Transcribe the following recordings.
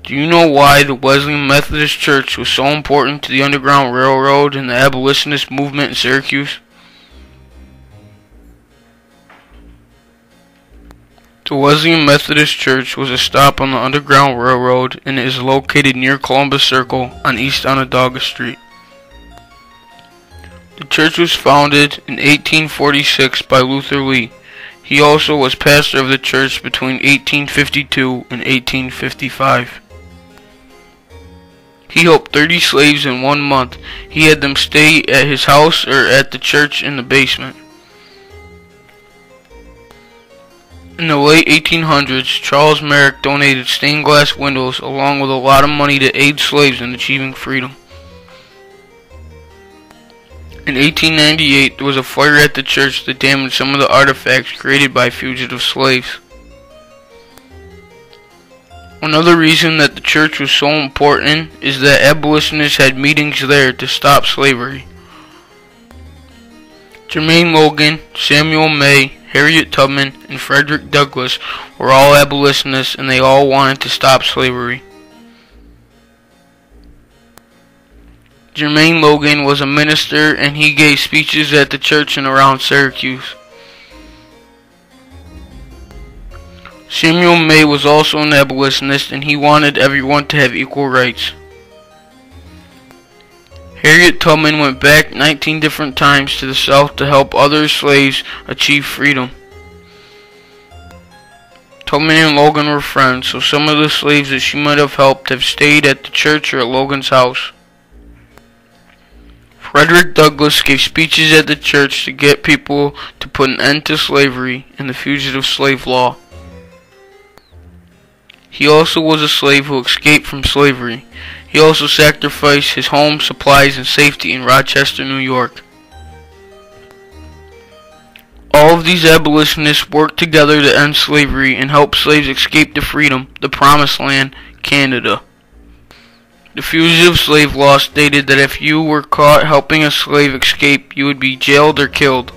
Do you know why the Wesleyan Methodist Church was so important to the Underground Railroad and the abolitionist movement in Syracuse? The Wesleyan Methodist Church was a stop on the Underground Railroad and is located near Columbus Circle on East Onondaga Street. The church was founded in 1846 by Luther Lee. He also was pastor of the church between 1852 and 1855. He helped 30 slaves in 1 month. He had them stay at his house or at the church in the basement. In the late 1800s, Charles Merrick donated stained glass windows along with a lot of money to aid slaves in achieving freedom. In 1898, there was a fire at the church that damaged some of the artifacts created by fugitive slaves. Another reason that the church was so important is that abolitionists had meetings there to stop slavery. Jermaine Logan, Samuel May, Harriet Tubman, and Frederick Douglass were all abolitionists, and they all wanted to stop slavery. Jermaine Logan was a minister, and he gave speeches at the church and around Syracuse. Samuel May was also an abolitionist, and he wanted everyone to have equal rights. Harriet Tubman went back 19 different times to the South to help other slaves achieve freedom. Tubman and Logan were friends, so some of the slaves that she might have helped have stayed at the church or at Logan's house. Frederick Douglass gave speeches at the church to get people to put an end to slavery and the fugitive slave law. He also was a slave who escaped from slavery. He also sacrificed his home, supplies, and safety in Rochester, New York. All of these abolitionists worked together to end slavery and help slaves escape to freedom, the Promised Land, Canada. The fugitive slave law stated that if you were caught helping a slave escape, you would be jailed or killed.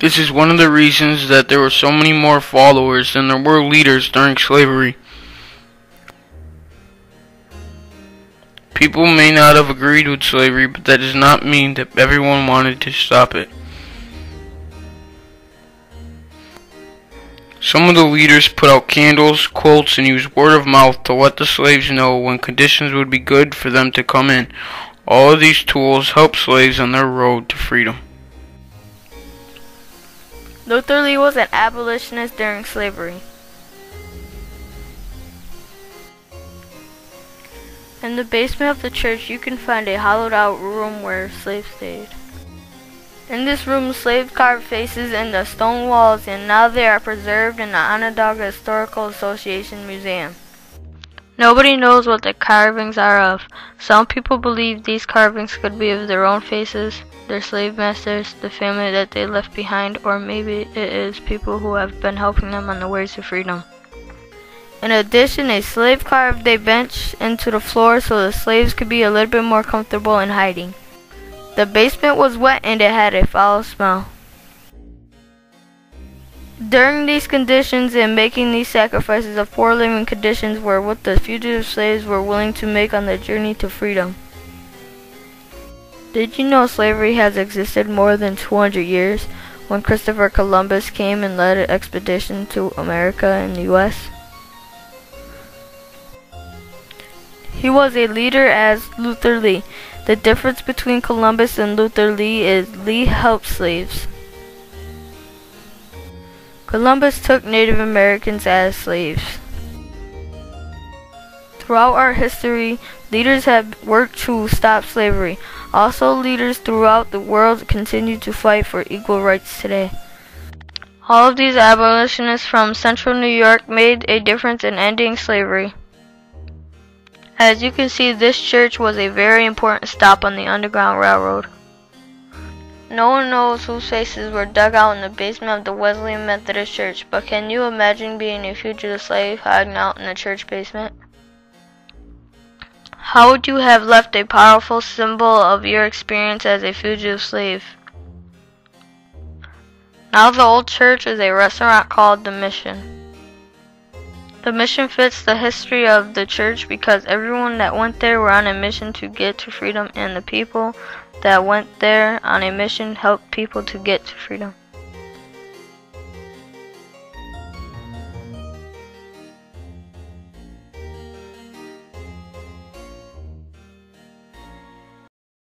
This is one of the reasons that there were so many more followers than there were leaders during slavery. People may not have agreed with slavery, but that does not mean that everyone wanted to stop it. Some of the leaders put out candles, quilts, and used word of mouth to let the slaves know when conditions would be good for them to come in. All of these tools helped slaves on their road to freedom. Luther Lee was an abolitionist during slavery. In the basement of the church, you can find a hollowed-out room where slaves stayed. In this room, slaves carved faces in the stone walls, and now they are preserved in the Onondaga Historical Association Museum. Nobody knows what the carvings are of. Some people believe these carvings could be of their own faces, their slave masters, the family that they left behind, or maybe it is people who have been helping them on the way to freedom. In addition, a slave carved a bench into the floor so the slaves could be a little bit more comfortable in hiding. The basement was wet and it had a foul smell. During these conditions and making these sacrifices of poor living conditions were what the fugitive slaves were willing to make on their journey to freedom. Did you know slavery has existed more than 200 years when Christopher Columbus came and led an expedition to America and the U.S.? He was a leader as Luther Lee. The difference between Columbus and Luther Lee is Lee helped slaves. Columbus took Native Americans as slaves. Throughout our history, leaders have worked to stop slavery. Also, leaders throughout the world continue to fight for equal rights today. All of these abolitionists from central New York made a difference in ending slavery. As you can see, this church was a very important stop on the Underground Railroad. No one knows whose faces were dug out in the basement of the Wesleyan Methodist Church, but can you imagine being a fugitive slave hiding out in a church basement? How would you have left a powerful symbol of your experience as a fugitive slave? Now the old church is a restaurant called The Mission. The mission fits the history of the church because everyone that went there were on a mission to get to freedom, and the people that went there on a mission helped people to get to freedom.